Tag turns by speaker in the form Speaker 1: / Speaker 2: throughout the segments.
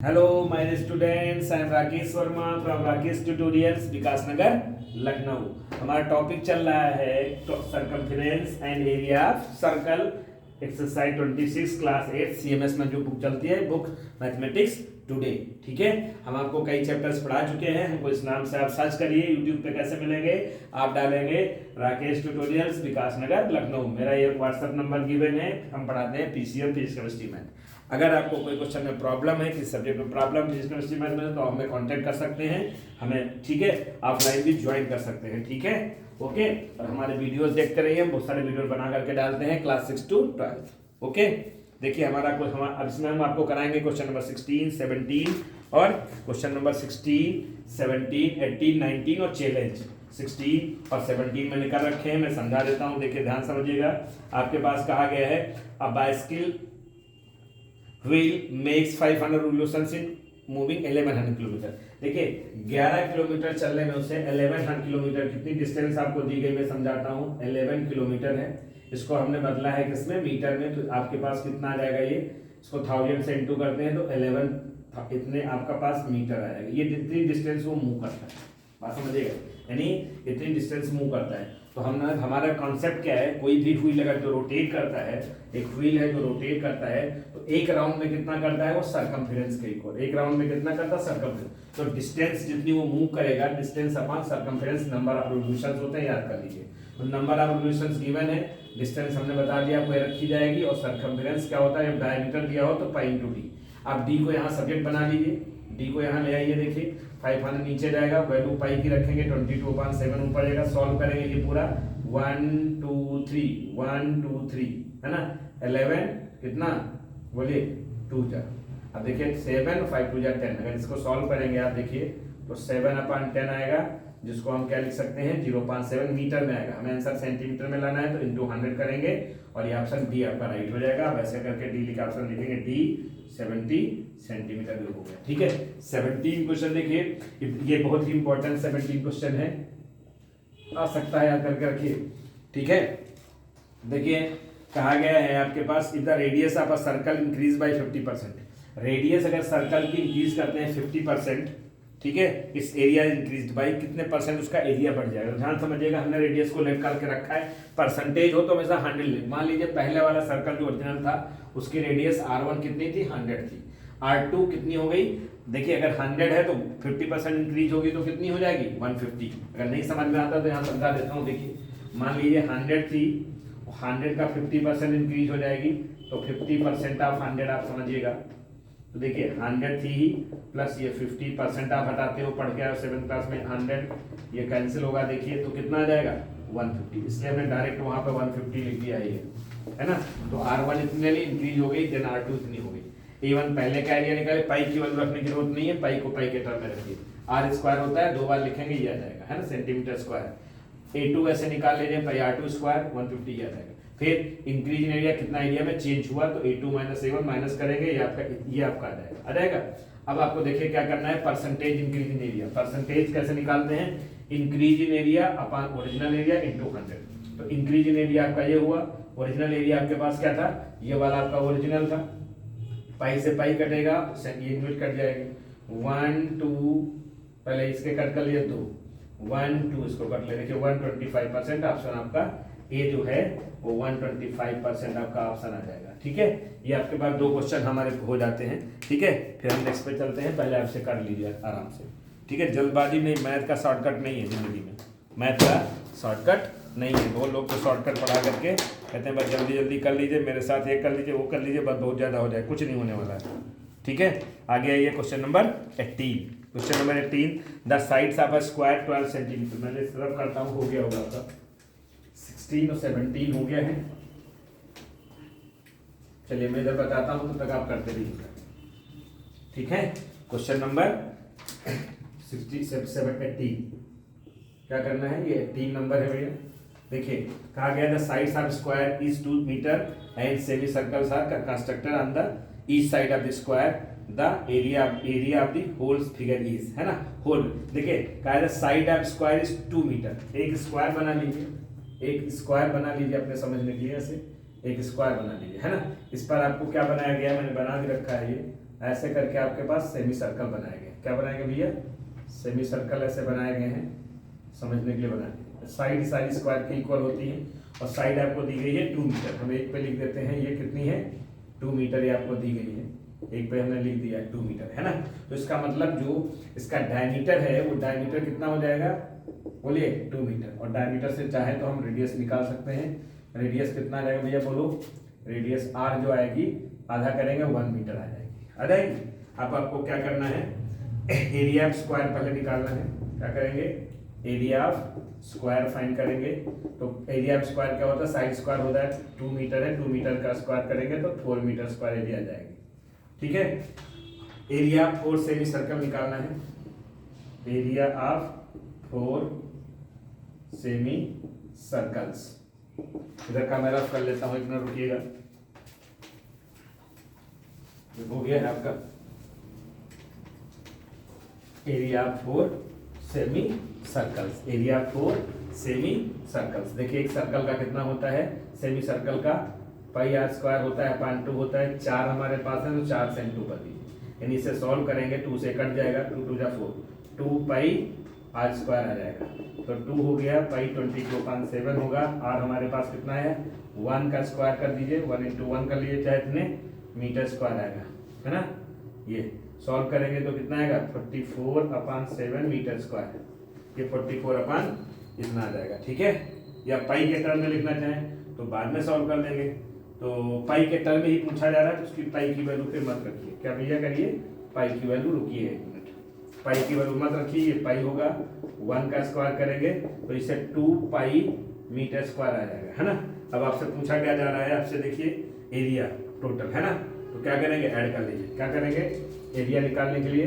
Speaker 1: Hello, my dear students. I am Rakesh Verma from Rakesh Tutorials, विकास नगर लखनऊ। हमारा topic चल रहा है circumference and area of circle, exercise 26 class 8 CMS में जो book चलती है, बुक मैथमेटिक्स टुडे। ठीक है, हम आपको कई चैप्टर्स पढ़ा चुके हैं। हमको इस नाम से आप सर्च करिए, यूट्यूब पे कैसे मिलेंगे, आप डालेंगे राकेश ट्यूटोरियल्स विकास नगर लखनऊ। मेरा ये व्हाट्सएप नंबर गिवन है। हम पढ़ाते हैं पीसीएम, फिजिक्स केमिस्ट्री मैथ। अगर आपको कोई क्वेश्चन में प्रॉब्लम है, किस सब्जेक्ट में प्रॉब्लम, फिजिक्स केमिस्ट्री मैथ में, तो हमें कांटेक्ट कर सकते हैं हमें। ठीक है, ऑफलाइन भी ज्वाइन कर सकते हैं। ठीक है, ओके। और हमारे वीडियोस देखते रहिए, हम बहुत सारे वीडियो बना करके डालते हैं क्लास 6 to 12। ओके, देखिए हमारा अब इसमें हम आपको कराएंगे क्वेश्चन नंबर 16, 17 और क्वेश्चन नंबर 16, 17, 18, 19 और चैलेंज 16 और 17 मैंने कर रखे हैं। मैं समझा देता हूँ, देखिए ध्यान समझिएगा। आपके पास कहा गया है a bicycle wheel makes 500 revolutions in moving 1100 kilometre. देखिए 11 किलोमीटर चलने में उसे 1100 किलोमीटर, कितनी डिस्टेंस आपको दी गई मैं समझाता हूँ। 11 किलोमीटर है, इसको हमने बदला है किसमें, मीटर में। तो आपके पास कितना आ जाएगा, ये इसको 1000 से इंटू करते हैं तो 11 इतने आपका पास मीटर आएगा। ये जितनी डिस्टेंस वो मूव करता है, बात समझिएगा, यानी इतनी डिस्टेंस मूव करता है। तो हमारा कॉन्सेप्ट क्या है, कोई भी व्हील अगर जो रोटेट करता है, एक व्हील है जो रोटेट करता है, तो एक राउंड में कितना करता है वो सर्कमफेरेंस के इक्वल। एक राउंड में कितना करता है सर्कमफेरेंस। तो डिस्टेंस जितनी वो मूव करेगा, distance upon circumference, number of revolutions होते हैं, याद कर लीजिए। तो नंबर ऑफ रिवोल्यूशंस गिवन है, डिस्टेंस हमने बता दिया आपको, रखी जाएगी। और सर्कमफेरेंस क्या होता है, जब डायमीटर दिया हो तो पाई इंटू डी। आप डी को यहाँ सब्जेक्ट बना लीजिए, डी को यहाँ ले आइए। देखिए 500 नीचे जाएगा, वैल्यू पाई की रखेंगे, 22/7 ऊपर जाएगा। सॉल्व करेंगे ये पूरा 1 2 3 1 2 3 है ना। 11 कितना बोलिए 2 जा। अब देखिए 7 5 2 जा 10। अगर इसको सॉल्व करेंगे आप देखिए तो 7/10 आएगा, जिसको हम क्या लिख सकते हैं 0.7 मीटर में आएगा। हमें आंसर सेंटीमीटर में लाना है तो इंटू 100 करेंगे और ये ऑप्शन डी आपका राइट हो जाएगा। वैसे करके डी लिखा ऑप्शन लिखेंगे, डी 70 सेंटीमीटर हो गया। ठीक है, 17 क्वेश्चन देखिए, ये बहुत ही इंपॉर्टेंट 17 क्वेश्चन है, आ सकता है, याद करके रखिए। ठीक है, देखिए कहा गया है आपके पास if the radius of a circle increase by 50%। Radius अगर सर्कल की इंक्रीज करते हैं 50%, ठीक है, इस एरिया इंक्रीज बाई कितने परसेंट, उसका एरिया बढ़ जाएगा। ध्यान समझिएगा, हमने रेडियस को लेट करके रखा है, परसेंटेज हो तो हमेशा 100 ले। मान लीजिए पहले वाला सर्कल जो ओरिजिनल था उसकी रेडियस R1 कितनी थी, 100 थी। R2 कितनी हो गई, देखिए अगर 100 है तो 50% इंक्रीज होगी तो कितनी हो जाएगी 150। अगर नहीं समझ में आता तो यहाँ समझा देता हूँ। देखिए मान लीजिए 100 थी, 100 का 50% इंक्रीज हो जाएगी, तो 50% ऑफ 100 आप समझिएगा। तो देखिए 100 थी ही, प्लस ये 50% आप हटाते हो, पढ़ के आए 7th क्लास में। 100 ये कैंसिल होगा, देखिए तो कितना आ जाएगा 150। इसलिए हमने डायरेक्ट वहां पे 150 लिख दिया है ना। तो R1 इतनी इंक्रीज हो गई, देन R2 इतनी हो गई। A1 पहले का एरिया निकाले, पाई की वैल्यू रखने की जरूरत नहीं है, पाई को पाई के टर्म में रखिए। R स्क्वायर होता है, 2 बार लिखेंगे ये आ जाएगा, है ना, सेंटीमीटर स्क्वायर। A2 वैसे निकाल लीजिए, पाई R2 स्क्वायर 150 आ जाएगा। फिर इंक्रीज इन एरिया कितना एरिया में चेंज हुआ, तो A2 - A1 माइनस करेंगे, ये आपका आ जाएगा। अब आपको देखिए क्या करना है, percentage increase in area. Percentage कैसे निकालते हैं, increase in area upon original area into 100। तो इंक्रीज इन एरिया आपका ये हुआ, ओरिजिनल एरिया आपके पास क्या था, ये वाला आपका ओरिजिनल था। पाई से पाई कटेगा, ये यूनिट कट जाएगी। 1 2 पहले इसके कट कर लिए, 2 1 2 इसको कट ले। देखिए 125% ऑप्शन आपका ए जो है वो 125% आपका ऑप्शन आ जाएगा। ठीक है, ये आपके पास 2 क्वेश्चन हमारे हो जाते हैं। ठीक है, फिर हम नेक्स्ट पे चलते हैं, पहले आपसे कर लीजिए आराम से। ठीक है, जल्दबाजी नहीं, मैथ का शॉर्टकट नहीं है जिंदगी में, मैथ का शॉर्टकट नहीं है। बहुत लोग तो शॉर्टकट पढ़ा करके कहते हैं बस जल्दी जल्दी कर लीजिए, मेरे साथ ये कर लीजिए वो कर लीजिए, बस बहुत ज़्यादा हो जाए, कुछ नहीं होने वाला है। ठीक है, आगे आइए question number 18। Question number 18, the sides of a square 12 centimetre. मैंने सरफ करता हूँ, हो गया होगा आपका 16 और 17 हो गया है। चलिए मैं इधर बताता हूं, तब तक आप करते रहिएगा। ठीक है, क्वेश्चन नंबर 18 क्या करना है, ये 18 नंबर है भैया। देखिए कहा गया the sides of square is 2 metre and semi circles are constructed on the east side of the square, the area of the whole figure is, है ना, होल। देखिए कहा है the side of square is 2 metre. एक square बना लीजिए, एक square बना लीजिए अपने समझने के लिए, ऐसे एक स्क्वायर बना लीजिए, है ना। इस पर आपको क्या बनाया गया, मैंने बना के रखा है, ये ऐसे करके आपके पास सेमी सर्कल बनाए गए। क्या बनाए गए भैया? सेमी सर्कल ऐसे बनाए गए हैं, समझने के लिए बनाए गए। साइड सारी स्क्वायर की इक्वल होती है और साइड आपको दी गई है 2 मीटर। हम एक पे लिख देते हैं, ये कितनी है? 2 मीटर ये आपको दी गई है। एक पे हमने लिख दिया 2 मीटर, है ना। तो इसका मतलब जो इसका डायमीटर है वो डायमीटर कितना हो जाएगा? बोलिए 2 मीटर। और डायमीटर से चाहे तो हम रेडियस निकाल सकते हैं। रेडियस कितना आ जाएगा भैया? बोलो। रेडियस आर जो आएगी आधा करेंगे 1 मीटर आ जाएगी। आ जाएगी। अब आपको क्या करना है? एरिया ऑफ स्क्वायर पहले निकालना है। क्या करेंगे? एरिया ऑफ स्क्वायर फाइंड करेंगे। तो एरिया ऑफ स्क्वायर क्या होता है? साइड स्क्वायर होता है, 2 मीटर है, 2 मीटर का स्क्वायर करेंगे तो 4 मीटर स्क्वायर एरिया आ जाएगी। ठीक है। एरिया ऑफ 4 सेमी सर्कल निकालना है। Area of 4 semi circles. इधर का मैं रफ कर लेता हूं, एक मिनट रुकिएगा। हो गया है आपका area of 4 semi circles. Area of 4 semi circles. देखिए एक सर्कल का कितना होता है? सेमी सर्कल का पाई आर स्क्वायर होता है अपॉन 2 होता है। 4 हमारे पास है तो 4 सेंट 2 कर दीजिए, यानी इसे सॉल्व करेंगे 2 से कट जाएगा, 2 2 जा 4, 2 पाई आर स्क्वायर आ जाएगा। तो 2 हो गया, पाई 22/7 होगा। आर हमारे पास कितना है? 1 का स्क्वायर कर दीजिए, 1 × 1 कर लीजिए, चाहे इतने मीटर स्क्वायर आएगा, है ना। ये सॉल्व करेंगे तो कितना आएगा? 44/7 मीटर स्क्वायर। ये 44 इतना आ जाएगा। ठीक है। या पाई के टर्म में लिखना चाहें तो बाद में सॉल्व कर देंगे। तो पाई के टर्म में ही पूछा जा रहा है तो उसकी पाई की वैल्यू पे मत रखिए। क्या भैया करिए? पाई की वैल्यू रुकिए एक मिनट, पाई की वैल्यू मत रखिए। ये पाई होगा, 1 का स्क्वायर करेंगे तो इसे 2 पाई मीटर स्क्वायर आ जाएगा, है ना। अब आपसे पूछा क्या जा रहा है? आपसे देखिए एरिया टोटल, है ना। तो क्या करेंगे? ऐड कर लीजिए। क्या करेंगे? एरिया निकालने के लिए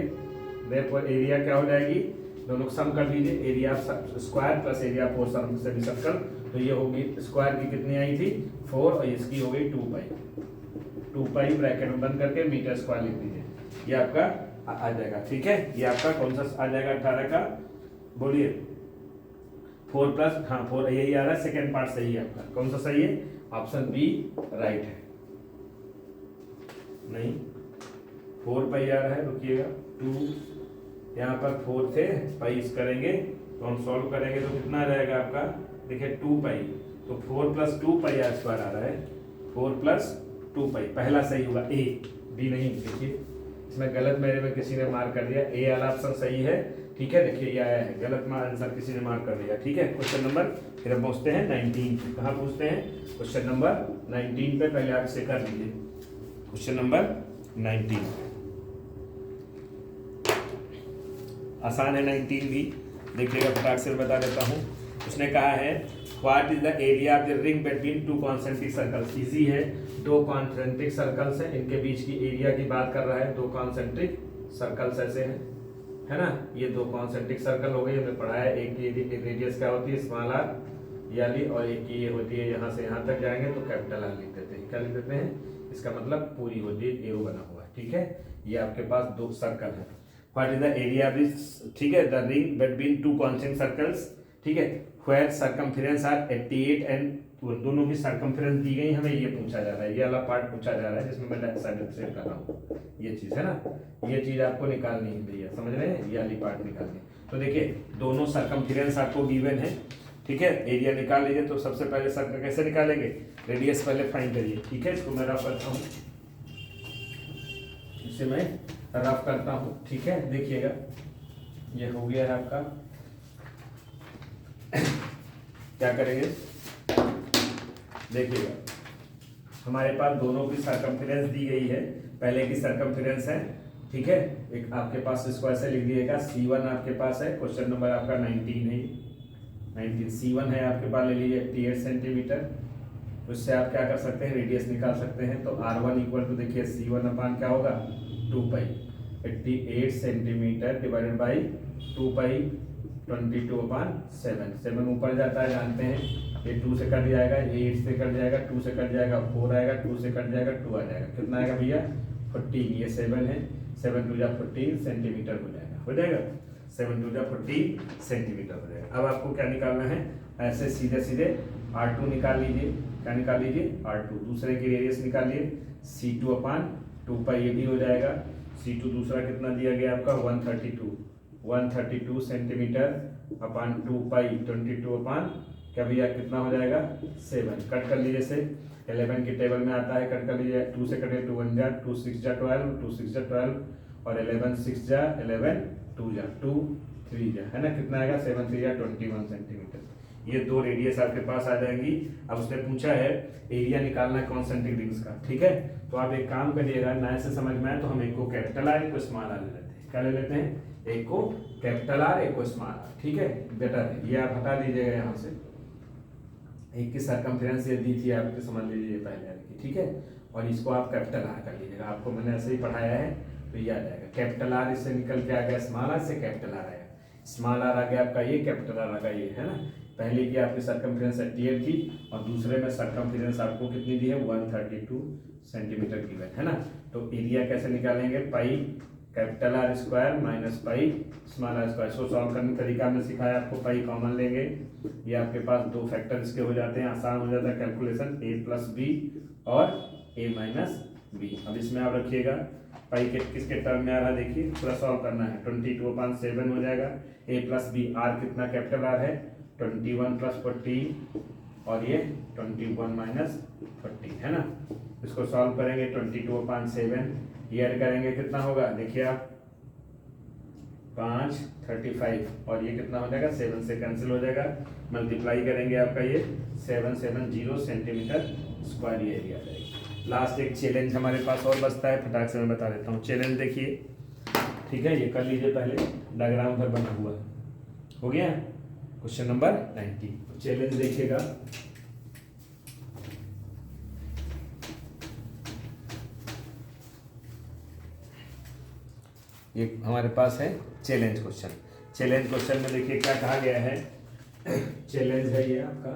Speaker 1: देयरफॉर एरिया क्या हो जाएगी? दोनों को सम कर दीजिए। Area square plus area 4 semi circle. तो ये होगी स्क्वायर की कितनी आई थी? 4 और इसकी हो गई 2 पाई। 2 पाई ब्रैकेट में बंद करके मीटर स्क्वायर लिख दीजिए। ये आपका आ जाएगा। ठीक है। ये आपका कौन सा आ जाएगा? 18 का बोलिए 4 प्लस, हाँ 4 यही आ रहा है। सेकेंड पार्ट सही है आपका। कौन सा सही है? ऑप्शन बी राइट है। नहीं 4 पाई आ रहा है, रुकिएगा। 2 यहाँ पर 4 थे, पाई करेंगे तो हम सॉल्व करेंगे तो कितना आ जाएगा आपका? देखिए 2 पाई, तो 4 + 2 पाई आर स्क्वायर आ रहा है। 4 + 2 पाई पहला सही होगा, ए बी नहीं। देखिए इसमें गलत मेरे में किसी ने मार्क कर दिया, ए वाला ऑप्शन सही है। ठीक है। देखिए ये आया है, गलत आंसर किसी ने मार्क कर दिया। ठीक है। क्वेश्चन नंबर फिर हम पहुँचते हैं 19 पे। कहाँ पूछते हैं? क्वेश्चन नंबर 19 पे। पहले आप इसे कर लीजिए। क्वेश्चन नंबर 19 आसान है। 19 भी देखिएगा, फटाक से बता देता हूँ। उसने कहा है what is the area of the ring between 2 concentric circles. Easy है, 2 कॉन्सेंट्रिक सर्कल्स हैं, इनके बीच की एरिया की बात कर रहा है। 2 कॉन्सेंट्रिक सर्कल्स ऐसे हैं, है ना। ये 2 कॉन्सेंट्रिक सर्कल हो गए, हमने पढ़ा है। एक की रेडियस क्या होती है? स्मॉल आर याली, और एक की ये होती है यहाँ से यहाँ तक जाएंगे तो कैपिटल आर लिख देते हैं। क्या लिख देते हैं? इसका मतलब पूरी होती है, एरो बना हुआ है। ठीक है। ये आपके पास 2 सर्कल है। What is the area of this? ठीक है। The ring between 2 concentric circles. ठीक है। वेयर सर्कमफेरेंस आर 88 एंड दोनों की सर्कमफेरेंस दी गई, हमें ये पूछा जा रहा है। ये वाला पार्ट पूछा जा रहा है जिसमें मैं लेफ्ट साइड से कर रहा हूँ। ये चीज़ है ना, ये चीज़ आपको निकालनी है भैया, समझ रहे हैं? ये वाली पार्ट निकालनी है। तो देखिए दोनों सर्कमफेरेंस आपको गिवन है। ठीक है। एरिया निकाल लीजिए। तो सबसे पहले सर्कल कैसे निकालेंगे? रेडियस पहले फाइंड करिए। ठीक है। इसको मैं रफ करता हूँ, इसे मैं रफ करता हूँ। ठीक है। देखिएगा ये हो गया है आपका। क्या करेंगे? देखिएगा हमारे पास दोनों की सर्कमफेरेंस दी गई है। पहले की सर्कमफेरेंस है, ठीक है। एक आपके पास इसको ऐसे लिख दिएगा, C1 आपके पास है। क्वेश्चन नंबर आपका 19 है, 19 C1 है आपके पास, ले लीजिए 88 सेंटीमीटर। उससे आप क्या कर सकते हैं? रेडियस निकाल सकते हैं। तो R1 इक्वल टू देखिए C1 अपान क्या होगा? 2 पाई। 88 सेंटीमीटर डिवाइडेड बाई 2 पाई 22/7। 7 ऊपर जाता है जानते हैं, ये 2 से कट जाएगा, ये 8 से कट जाएगा, 2 से कट जाएगा 4 आएगा, 2 से कट जाएगा 2 आ जाएगा। कितना आएगा भैया? 14। ये 7 है, 7 2 जा 14 सेंटीमीटर हो जाएगा। हो जाएगा 7 2 जा 14 सेंटीमीटर हो जाएगा। अब आपको क्या निकालना है? ऐसे सीधे सीधे R2 निकाल लीजिए। क्या निकाल लीजिए? R2। दूसरे की रेडियस निकालिए, C2/2 पाई, ये भी हो जाएगा। C2 दूसरा कितना दिया गया आपका 132 सेंटीमीटर अपान 2 पाई 22 अपान क्या भैया कितना हो जाएगा 7। कट कर लीजिए से 11 की टेबल में आता है, कट कर लीजिए 2 से कटे 2 1 जा 2 6 जा 12 2 6 जा 12 और 11 6 जा 11 2 जा 2 3 जा है ना, कितना आएगा 7 3 जा 21 सेंटीमीटर। ये दो रेडियस आपके पास आ जाएंगी। अब उसने पूछा है एरिया निकालना है कॉन्सेंट्रिक रिंग्स का, ठीक है। तो आप एक काम करिएगा, नए से समझ में आए तो हम एक को कैपिटल आर एक को स्मॉल आर ले लेते हैं। क्या ले लेते हैं? एक को कैपिटल आर एक को स्मॉल आर, ठीक है, बेटर है। ये आप हटा दीजिएगा यहाँ से, एक की सर्कमफ्रेंस ये दी थी आपके, समझ लीजिए पहले की, ठीक है। और इसको आप कैपिटल आर कर लीजिएगा, आपको मैंने ऐसे ही पढ़ाया है तो ये आ जाएगा। कैपिटल आर इससे निकल के आ गया, स्मॉल आर से कैपिटल आर आएगा, स्मॉल आर आ गया आपका ये, कैपिटल आर आ गया ये, है ना। पहले की आपकी सर्कमफ्रेंस 88 थी और दूसरे में सर्कमफ्रेंस आपको कितनी दी है 132 सेंटीमीटर की है ना। तो एरिया कैसे निकालेंगे? Pi capital R square minus pi small R square. इसको सॉल्व करने का तरीका हमने सिखाया आपको। पाई कॉमन लेंगे, ये आपके पास दो फैक्टर इसके हो जाते हैं, आसान हो जाता है कैलकुलेशन, a प्लस बी और a माइनस बी। अब इसमें आप रखिएगा पाई के किसके टर्म में आ रहा है, देखिए पूरा सॉल्व करना है। 22/7 हो जाएगा, a प्लस बी, आर कितना कैपिटल आर है 21 प्लस 14 और ये 21 माइनस 14 है ना। इसको सॉल्व करेंगे 22/7, ये ऐड करेंगे कितना होगा देखिए आप 5 35 और ये कितना हो जाएगा 7 से कैंसिल हो जाएगा, मल्टीप्लाई करेंगे आपका ये 770 सेंटीमीटर स्क्वायर ये एरिया जाएगी। लास्ट एक चैलेंज हमारे पास और बचता है, फटाक से मैं बता देता हूँ। चैलेंज देखिए, ठीक है, ये कर लीजिए पहले, डायग्राम पर बना हुआ हो गया। क्वेश्चन नंबर 90, चैलेंज देखिएगा। ये हमारे पास है चैलेंज क्वेश्चन। चैलेंज क्वेश्चन में देखिए क्या कहा गया है, चैलेंज है ये आपका,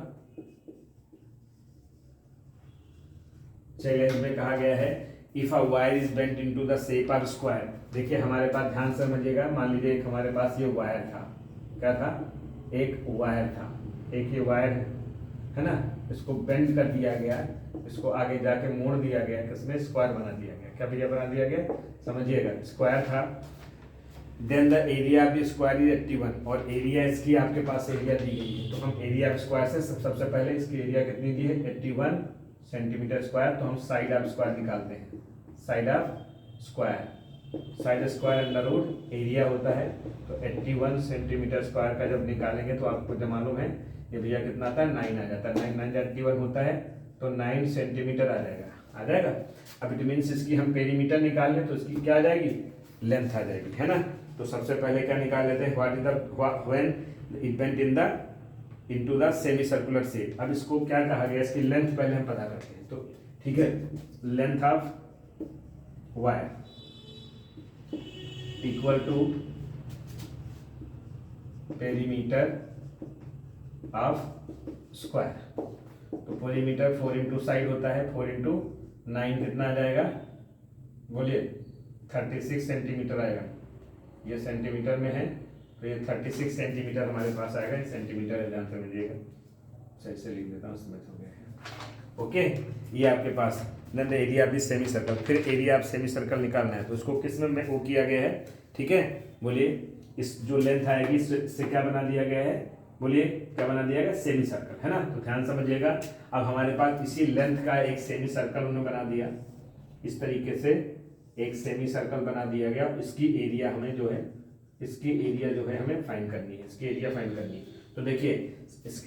Speaker 1: चैलेंज में कहा गया है if a wire is bent into the shape of square. देखिए हमारे पास, ध्यान से समझिएगा, मान लीजिए एक हमारे पास ये वायर था, क्या था, एक वायर था, एक ये वायर है ना, इसको बेंड कर दिया गया, इसको आगे जाके मोड़ दिया गया, किसमें, स्क्वायर बना दिया गया। क्या भैया बना दिया गया, समझिएगा, स्क्वायर था। Then the area of the square is 81 और एरिया इसकी आपके पास एरिया दी गई है। तो हम एरिया ऑफ स्क्वायर से सबसे पहले इसकी एरिया कितनी दी है 81 सेंटीमीटर स्क्वायर। तो हम साइड ऑफ स्क्वायर निकालते हैं, side of square, side square under root area होता है। तो 81 सेंटीमीटर स्क्वायर का जब निकालेंगे तो आपको जो मालूम है ये भैया कितना आता है 9 आ जाता है, 9 9 81 होता है, तो 9 सेंटीमीटर आ जाएगा। अब इट मीन्स इसकी हम पेरीमीटर निकाल लें तो इसकी क्या आ जाएगी, लेंथ आ जाएगी, है ना। तो सबसे पहले क्या निकाल लेते हैं, what is the when it bent in the into the semi circular shape. अब इसको क्या कहा गया, इसकी लेंथ पहले हम पता करते हैं। तो ठीक है, length of wire equal to perimeter of square. तो पेरीमीटर 4 इंटू साइड होता है, 4 इंटू 9 कितना आ जाएगा, बोलिए 36 सेंटीमीटर आएगा। ये सेंटीमीटर में है तो ये 36 सेंटीमीटर हमारे पास आएगा, ये सेंटीमीटर है, ध्यान समझिएगा, सही से लिख देता हूँ, समझ हो गया। ओके, ये आपके पास then the area of this semi circle. फिर एरिया ऑफ सेमी सर्कल निकालना है, तो उसको किस में वो किया गया है, ठीक है, बोलिए इस जो लेंथ आएगी इससे क्या बना दिया गया है, बोलिए क्या बना दिया गया, सेमी सर्कल, है ना। तो ध्यान समझिएगा, अब हमारे पास इसी लेंथ का एक सेमी सर्कल उन्होंने बना दिया, इस तरीके से एक सेमी सर्कल बना दिया गया। इसकी एरिया हमें जो है, इसकी एरिया जो है हमें फाइंड करनी है, इसकी एरिया फाइंड करनी है। तो देखिए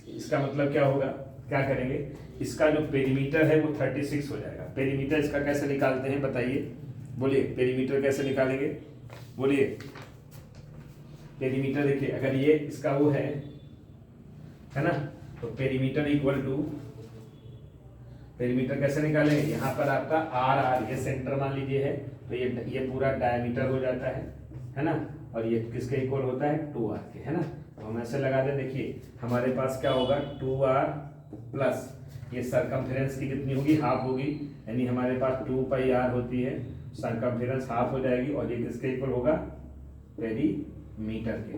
Speaker 1: इसका मतलब क्या होगा, क्या करेंगे, इसका जो पेरीमीटर है वो 36 हो जाएगा। पेरीमीटर इसका कैसे निकालते हैं बताइए, बोलिए पेरीमीटर कैसे निकालेंगे, बोलिए पेरीमीटर। देखिए अगर ये इसका वो है ना, तो पेरीमीटर इक्वल टू, पेरीमीटर कैसे निकालेंगे, यहाँ पर आपका आर आर ये सेंटर मान लीजिए है, तो ये पूरा डायमीटर हो जाता है ना, और ये किसके इक्वल होता है 2r के, है ना। तो हम ऐसे लगा दें, देखिए हमारे पास क्या होगा 2r प्लस ये सरकमफेरेंस की कितनी होगी, हाफ होगी, यानी हमारे पास 2πr होती है, सरकमफेरेंस हाफ हो जाएगी, और ये किसके इक्वल होगा, पेरीमीटर के,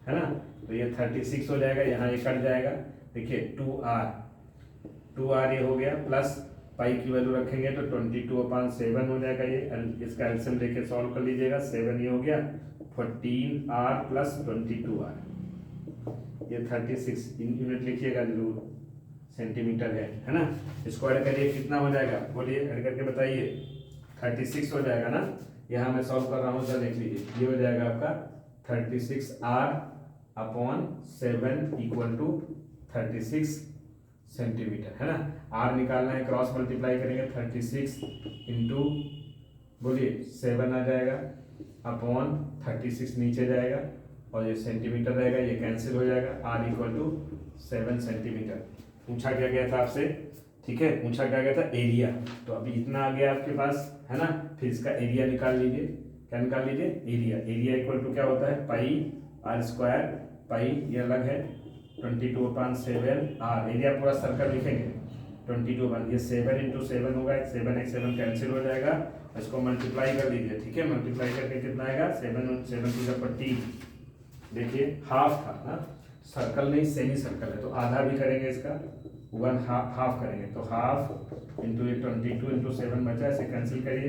Speaker 1: है ना। तो ये 36 हो जाएगा, यहाँ ये कट जाएगा, देखिए 2r ये हो गया, प्लस पाई की वैल्यू रखेंगे तो 22/7 हो जाएगा। ये इसका एलसीएम लेके सॉल्व कर लीजिएगा। 7 ये हो गया 14r प्लस 22r, ये 36 यूनिट लिखिएगा जरूर, सेंटीमीटर है ना। इसको ऐड करिए कितना हो जाएगा, बोलिए ऐड करके बताइए। 36 हो जाएगा ना। यहाँ मैं सॉल्व कर रहा हूँ, जरा देख लीजिए। ये हो जाएगा आपका 36r/7 इक्वल टू 36 सेंटीमीटर, है ना। r निकालना है, क्रॉस मल्टीप्लाई करेंगे 36 इंटू बोलिए 7 आ जाएगा अपॉन 36 नीचे जाएगा और ये सेंटीमीटर रहेगा, ये कैंसिल हो जाएगा। r equal to 7 centimetre. पूछा क्या गया था आपसे, ठीक है, पूछा क्या गया था एरिया। तो अभी इतना आ गया आपके पास, है ना। फिर इसका एरिया निकाल लीजिए। क्या निकाल लीजिए, एरिया। एरिया इक्वल टू क्या होता है, पाई r स्क्वायर, पाई ये अलग है 22/7 r। एरिया पूरा सर्कल लिखेंगे 22, ये 7 इंटू 7 होगा, 7 कैंसिल हो जाएगा। इसको मल्टीप्लाई कर लीजिए, ठीक है। मल्टीप्लाई करके कितना आएगा, 7 टू द 40, देखिए हाफ था ना, सर्कल नहीं सेमी सर्कल है तो आधा भी करेंगे इसका, 1 हाफ करेंगे तो हाफ इंटू ये 22 इंटू 7 बचा, इसे कैंसिल करिए,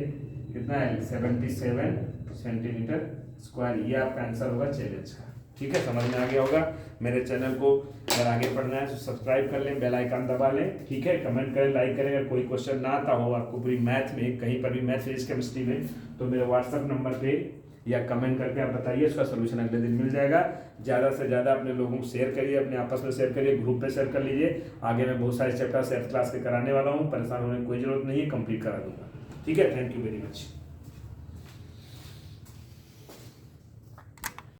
Speaker 1: कितना है 77 सेंटीमीटर स्क्वायर। ये आपका आंसर होगा चैलेंज का, ठीक है। समझ में आ गया होगा। मेरे चैनल को अगर आगे पढ़ना है तो सब्सक्राइब कर लें, बेल आइकन दबा लें, ठीक है। कमेंट करें, लाइक करें। अगर कोई क्वेश्चन ना आता हो आपको पूरी मैथ में, कहीं पर भी मैथ फिजिक्स केमिस्ट्री में, तो मेरे व्हाट्सएप नंबर पे या कमेंट करके आप बताइए, उसका सोल्यूशन अगले दिन मिल जाएगा। ज़्यादा से ज़्यादा अपने लोगों को शेयर करिए, अपने आपस में शेयर करिए, ग्रुप पे शेयर कर लीजिए। आगे मैं बहुत सारे चैप्टर 7th क्लास के कराने वाला हूँ, परेशान होने की कोई ज़रूरत नहीं है, कंप्लीट करा दूंगा, ठीक है। Thank you very much.